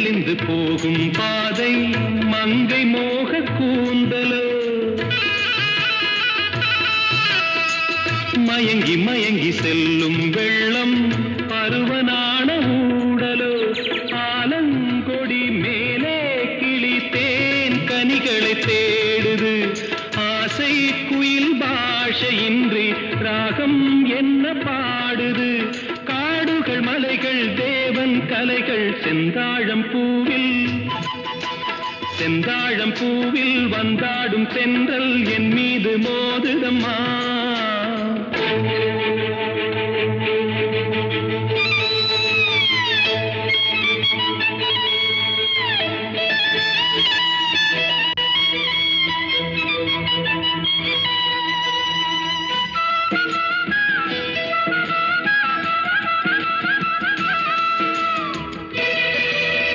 மெலிந்து போகும் பாதை மங்கை மோக கூந்தலோ மயங்கி மயங்கி செல்லும் வெள்ளம் பருவனான ஊடலோ ஆலங்கொடி மேலே கிளித்தேன் கனிகளை தேடுது ஆசை குயில் பாஷையின்றி ராகம் என்ன பாடுது காடுகள் மலைகள் தேவன் கலைகள் செந்தாழம் பூவில் வந்தாடும் தென்றல் என் மீது மோதுதம்மா